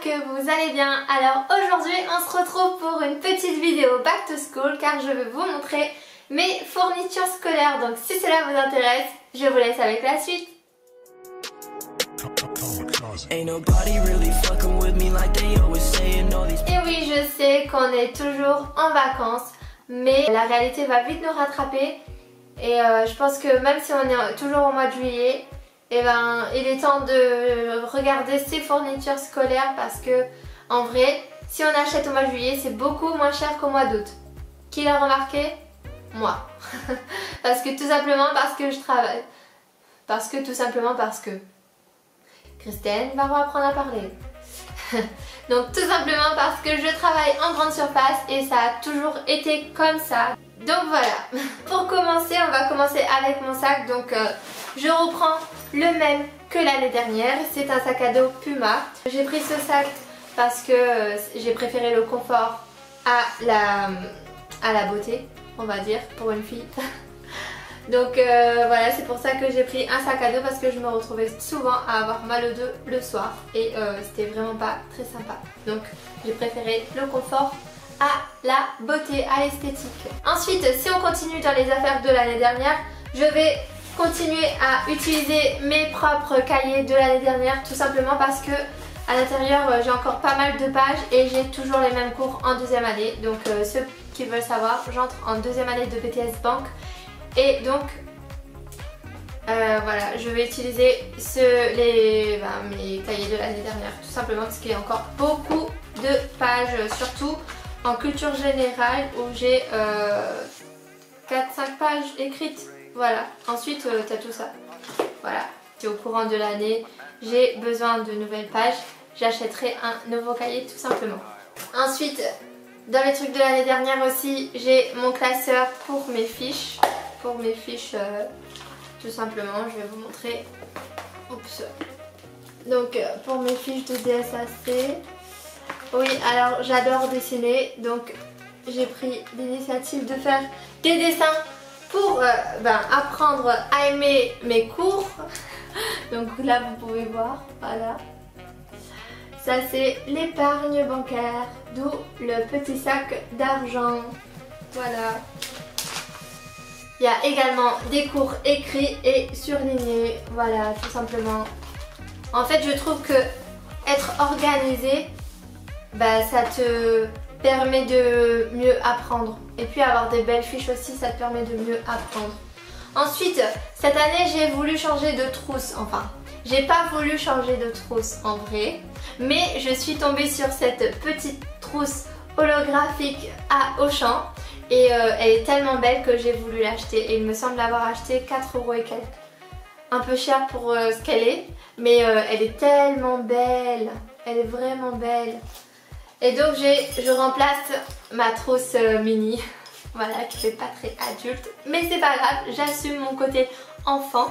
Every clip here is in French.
que vous allez bien. Alors aujourd'hui on se retrouve pour une petite vidéo back to school car je vais vous montrer mes fournitures scolaires. Donc si cela vous intéresse, je vous laisse avec la suite. Et oui, je sais qu'on est toujours en vacances, mais la réalité va vite nous rattraper. Et je pense que même si on est toujours au mois de juillet, eh ben, il est temps de regarder ses fournitures scolaires parce que en vrai, si on achète au mois de juillet, c'est beaucoup moins cher qu'au mois d'août. Qui l'a remarqué? Moi. Parce que tout simplement parce que je travaille. Parce que Christine va apprendre à parler. Donc tout simplement parce que je travaille en grande surface et ça a toujours été comme ça. Donc voilà. Pour commencer, on va commencer avec mon sac. Donc je reprends le même que l'année dernière. C'est un sac à dos Puma. J'ai pris ce sac parce que j'ai préféré le confort à la beauté, on va dire, pour une fille. Donc voilà, c'est pour ça que j'ai pris un sac à dos parce que je me retrouvais souvent à avoir mal au dos le soir et c'était vraiment pas très sympa. Donc j'ai préféré le confort à la beauté, à l'esthétique. Ensuite, si on continue dans les affaires de l'année dernière, je vais continuer à utiliser mes propres cahiers de l'année dernière, tout simplement parce que à l'intérieur j'ai encore pas mal de pages et j'ai toujours les mêmes cours en deuxième année. Donc ceux qui veulent savoir, j'entre en deuxième année de BTS Banque. Et donc voilà, je vais utiliser mes cahiers de l'année dernière tout simplement parce qu'il y a encore beaucoup de pages, surtout en culture générale où j'ai 4-5 pages écrites. Voilà, ensuite tu as tout ça. Voilà, c'est au courant de l'année, j'ai besoin de nouvelles pages, j'achèterai un nouveau cahier tout simplement. Ensuite, dans les trucs de l'année dernière aussi, j'ai mon classeur pour mes fiches. Tout simplement, je vais vous montrer. Oups. Donc pour mes fiches de DSAC, oui, alors j'adore dessiner, donc j'ai pris l'initiative de faire des dessins pour apprendre à aimer mes cours. Donc là vous pouvez voir, voilà. Ça c'est l'épargne bancaire, d'où le petit sac d'argent. Voilà. Il y a également des cours écrits et surlignés, voilà, tout simplement. En fait, je trouve que être organisé, ça te permet de mieux apprendre. Et puis avoir des belles fiches aussi, ça te permet de mieux apprendre. Ensuite, cette année, j'ai voulu changer de trousse. Enfin, j'ai pas voulu changer de trousse en vrai, mais je suis tombée sur cette petite trousse holographique à Auchan. Et elle est tellement belle que j'ai voulu l'acheter et il me semble l'avoir acheté 4 € et quelques. Un peu cher pour ce qu'elle est, mais elle est tellement belle, elle est vraiment belle. Et donc je remplace ma trousse mini, voilà, qui fait pas très adulte, mais c'est pas grave, j'assume mon côté enfant,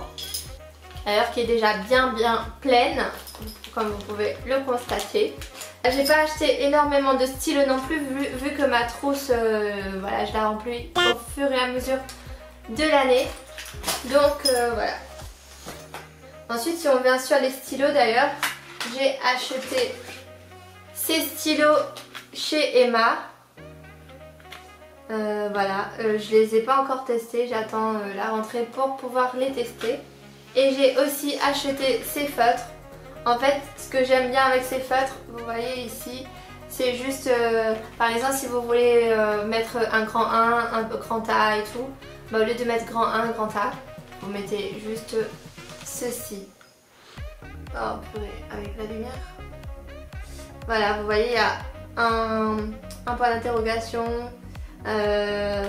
d'ailleurs qui est déjà bien pleine, comme vous pouvez le constater. J'ai pas acheté énormément de stylos non plus vu que ma trousse, voilà, je la remplis au fur et à mesure de l'année. Donc voilà. Ensuite, si on vient sur les stylos d'ailleurs, j'ai acheté ces stylos chez Emma. Voilà, je les ai pas encore testés, j'attends la rentrée pour pouvoir les tester. Et j'ai aussi acheté ces feutres. En fait, ce que j'aime bien avec ces feutres, vous voyez ici, c'est juste, par exemple, si vous voulez mettre un grand 1, un grand A et tout, au lieu de mettre grand 1, grand A, vous mettez juste ceci. Oh purée, avec la lumière. Voilà, vous voyez, il y a un point d'interrogation, une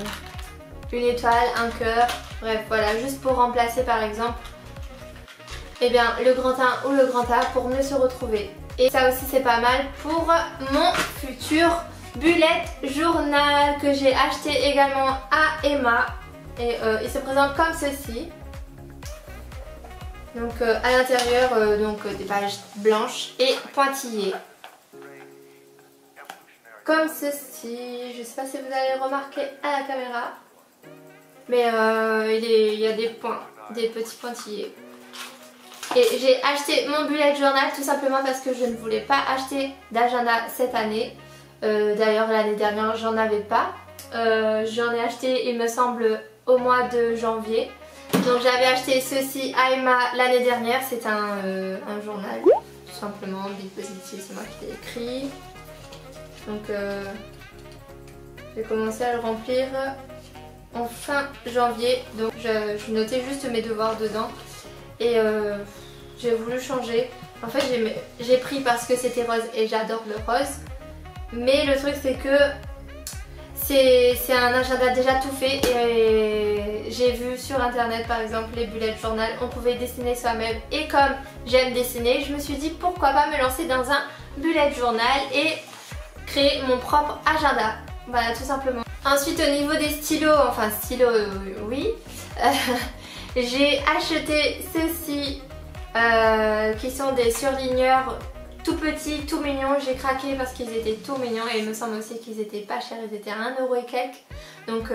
étoile, un cœur, bref, voilà, juste pour remplacer par exemple le grand 1 ou le grand A pour mieux se retrouver. Et ça aussi c'est pas mal pour mon futur bullet journal que j'ai acheté également à Emma. Et il se présente comme ceci. Donc à l'intérieur des pages blanches et pointillées. Comme ceci. Je sais pas si vous allez remarquer à la caméra. Mais il y a des points, des petits pointillés. Et j'ai acheté mon bullet journal tout simplement parce que je ne voulais pas acheter d'agenda cette année. D'ailleurs l'année dernière j'en avais pas. J'en ai acheté il me semble au mois de janvier. Donc j'avais acheté ceci à Emma l'année dernière. C'est un journal tout simplement. Be Positive, c'est moi qui l'ai écrit. Donc j'ai commencé à le remplir en fin janvier. Donc je notais juste mes devoirs dedans. Et j'ai voulu changer. En fait j'ai pris parce que c'était rose et j'adore le rose. Mais le truc c'est que c'est un agenda déjà tout fait. Et j'ai vu sur internet par exemple les bullet journal, on pouvait dessiner soi-même. Et comme j'aime dessiner, je me suis dit pourquoi pas me lancer dans un bullet journal et créer mon propre agenda. Voilà tout simplement. Ensuite au niveau des stylos, enfin stylos oui. J'ai acheté ceux-ci qui sont des surligneurs tout petits, tout mignons. J'ai craqué parce qu'ils étaient tout mignons et il me semble aussi qu'ils étaient pas chers, ils étaient à 1 € et quelques. Donc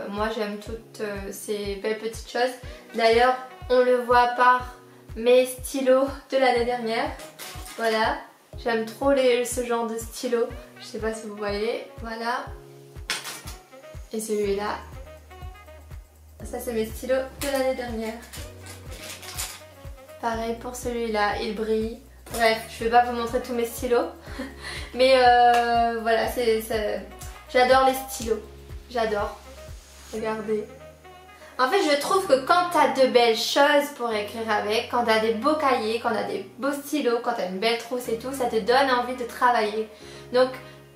moi j'aime toutes ces belles petites choses. D'ailleurs on le voit par mes stylos de l'année dernière. Voilà, j'aime trop ce genre de stylo. Je sais pas si vous voyez, voilà. Et celui-là. Ça c'est mes stylos de l'année dernière. Pareil pour celui-là, il brille. Bref, je vais pas vous montrer tous mes stylos. Mais voilà, j'adore les stylos. J'adore. Regardez. En fait, je trouve que quand t'as de belles choses pour écrire avec, quand t'as des beaux cahiers, quand t'as des beaux stylos, quand t'as une belle trousse et tout, ça te donne envie de travailler. Donc,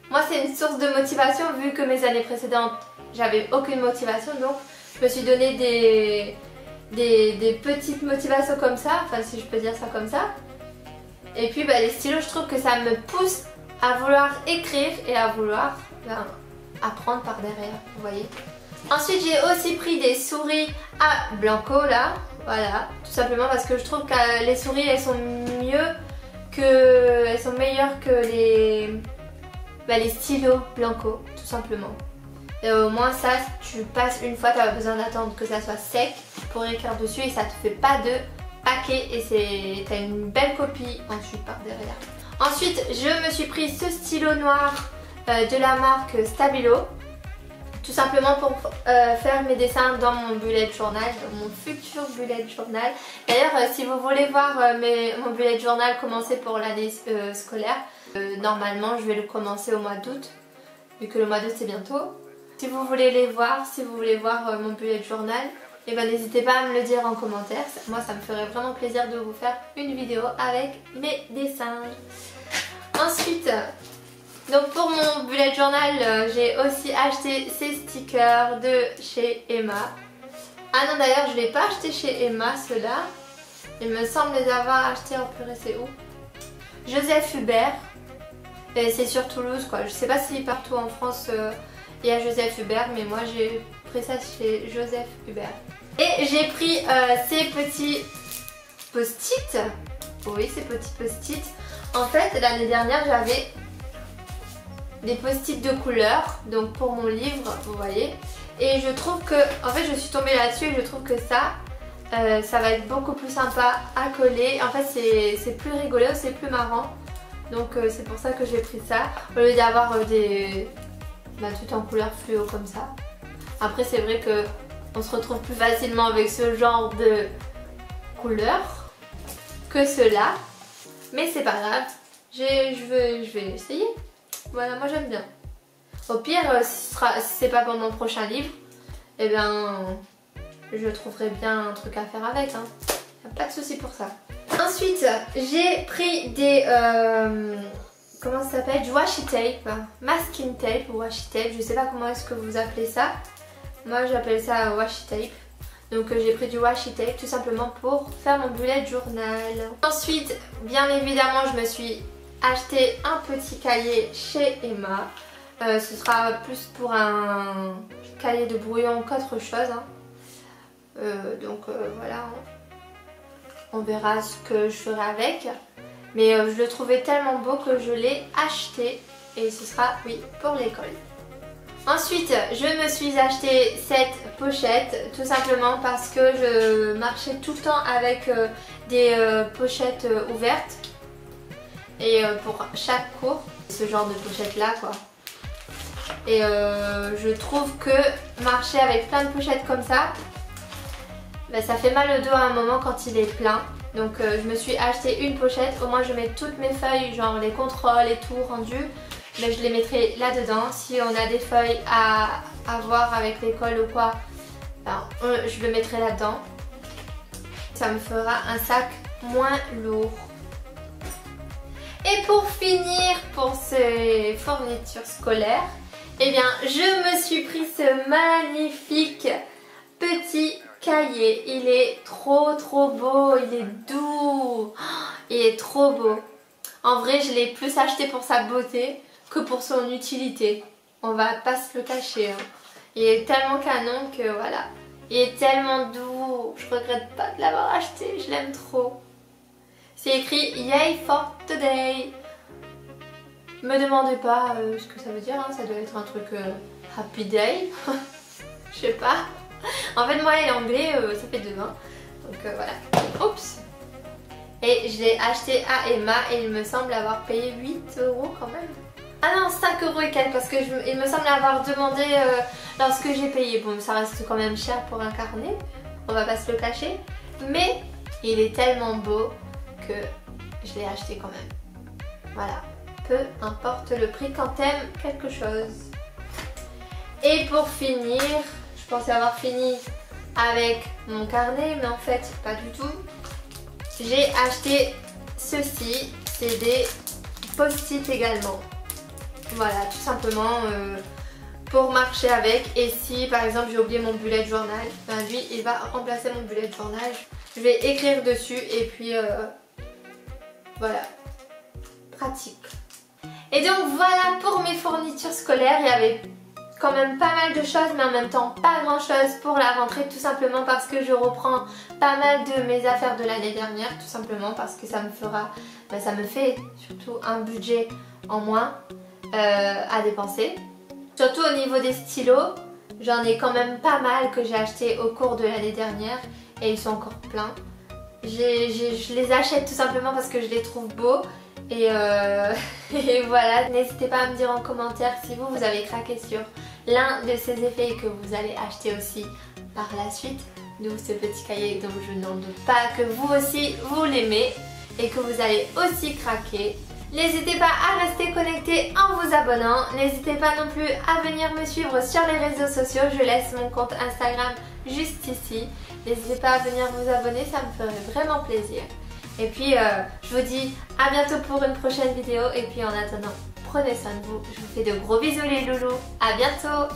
moi c'est une source de motivation vu que mes années précédentes, j'avais aucune motivation. Donc, je me suis donné des petites motivations comme ça, enfin si je peux dire ça comme ça. Et puis les stylos, je trouve que ça me pousse à vouloir écrire et à vouloir apprendre par derrière, vous voyez. Ensuite j'ai aussi pris des souris à Blanco là, voilà, tout simplement parce que je trouve que les souris elles sont meilleures que les stylos Blanco, tout simplement. Et au moins ça, tu passes une fois, tu n'as pas besoin d'attendre que ça soit sec pour écrire dessus et ça te fait pas de paquet et tu as une belle copie ensuite par derrière. Ensuite, je me suis pris ce stylo noir de la marque Stabilo. Tout simplement pour faire mes dessins dans mon bullet journal, dans mon futur bullet journal. D'ailleurs, si vous voulez voir mon bullet journal commencer pour l'année scolaire, normalement je vais le commencer au mois d'août, vu que le mois d'août c'est bientôt. Si vous voulez les voir, si vous voulez voir mon bullet journal, et ben n'hésitez pas à me le dire en commentaire. Moi ça me ferait vraiment plaisir de vous faire une vidéo avec mes dessins. Ensuite, donc pour mon bullet journal, j'ai aussi acheté ces stickers de chez Emma. Ah non d'ailleurs je ne l'ai pas acheté chez Emma ceux-là. Il me semble les avoir achetés en purée, c'est où? Joseph Hubert. C'est sur Toulouse quoi. Je sais pas si partout en France il y a Joseph Hubert, mais moi j'ai pris ça chez Joseph Hubert. Et j'ai pris ces petits post-it. Oui, ces petits post-it. En fait, l'année dernière, j'avais des post-it de couleur, donc pour mon livre, vous voyez. Et je trouve que, en fait, je suis tombée là-dessus et je trouve que ça va être beaucoup plus sympa à coller. En fait, c'est plus rigolo, c'est plus marrant. Donc c'est pour ça que j'ai pris ça, au lieu d'avoir tout en couleur fluo comme ça. Après c'est vrai que on se retrouve plus facilement avec ce genre de couleur que ceux-là. Mais c'est pas grave, je vais essayer. Voilà, moi j'aime bien. Au pire, si c'est pas pour mon prochain livre, eh bien je trouverai bien un truc à faire avec. Hein. Pas de souci pour ça. Ensuite, j'ai pris des... comment ça s'appelle? Du washi tape, masking tape ou washi tape, je sais pas comment est-ce que vous appelez ça. Moi j'appelle ça washi tape. Donc j'ai pris du washi tape tout simplement pour faire mon bullet journal. Ensuite, bien évidemment, je me suis acheté un petit cahier chez Emma. Ce sera plus pour un cahier de brouillon qu'autre chose. Hein. Donc voilà, on verra ce que je ferai avec. Mais je le trouvais tellement beau que je l'ai acheté et ce sera, oui, pour l'école. Ensuite, je me suis acheté cette pochette tout simplement parce que je marchais tout le temps avec des pochettes ouvertes. Et pour chaque cours, ce genre de pochette là quoi. Et je trouve que marcher avec plein de pochettes comme ça, bah, ça fait mal au dos à un moment quand il est plein. Donc je me suis acheté une pochette, au moins je mets toutes mes feuilles, genre les contrôles et tout rendus. Mais je les mettrai là-dedans. Si on a des feuilles à voir avec l'école ou quoi, ben, je le mettrai là-dedans. Ça me fera un sac moins lourd. Et pour finir, pour ces fournitures scolaires, eh bien, je me suis pris ce magnifique petit cahier. Il est trop beau, il est doux, il est trop beau. En vrai, je l'ai plus acheté pour sa beauté que pour son utilité. On va pas se le cacher. Hein. Il est tellement canon que voilà. Il est tellement doux. Je regrette pas de l'avoir acheté, je l'aime trop. C'est écrit Yay for Today. Me demandez pas ce que ça veut dire, hein. Ça doit être un truc Happy Day. Je sais pas. En fait moi et l'anglais ça fait deux. Hein. Donc voilà. Oups. Et je l'ai acheté à Emma et il me semble avoir payé 8 € quand même. Ah non, 5 € et quelques parce que il me semble avoir demandé lorsque j'ai payé. Bon, ça reste quand même cher pour un carnet, on va pas se le cacher. Mais il est tellement beau que je l'ai acheté quand même. Voilà, peu importe le prix quand t'aimes quelque chose. Et pour finir, je pensais avoir fini avec mon carnet, mais en fait pas du tout. J'ai acheté ceci, c'est des post-it également. Voilà, tout simplement pour marcher avec. Et si par exemple j'ai oublié mon bullet journal, ben lui il va remplacer mon bullet journal. Je vais écrire dessus et puis voilà, pratique. Et donc voilà pour mes fournitures scolaires. Il y avait quand même pas mal de choses mais en même temps pas grand chose pour la rentrée, tout simplement parce que je reprends pas mal de mes affaires de l'année dernière, tout simplement parce que ça me fera, ben ça me fait surtout un budget en moins à dépenser. Surtout au niveau des stylos, j'en ai quand même pas mal que j'ai acheté au cours de l'année dernière et ils sont encore pleins. Je les achète tout simplement parce que je les trouve beaux et, et voilà. N'hésitez pas à me dire en commentaire si vous avez craqué sur l'un de ces effets et que vous allez acheter aussi par la suite. D'où ce petit cahier dont je n'en doute pas que vous aussi vous l'aimez et que vous allez aussi craquer. N'hésitez pas à rester connecté en vous abonnant. N'hésitez pas non plus à venir me suivre sur les réseaux sociaux. Je laisse mon compte Instagram juste ici. N'hésitez pas à venir vous abonner, ça me ferait vraiment plaisir. Et puis je vous dis à bientôt pour une prochaine vidéo. Et puis en attendant, prenez soin de vous. Je vous fais de gros bisous les loulous. À bientôt.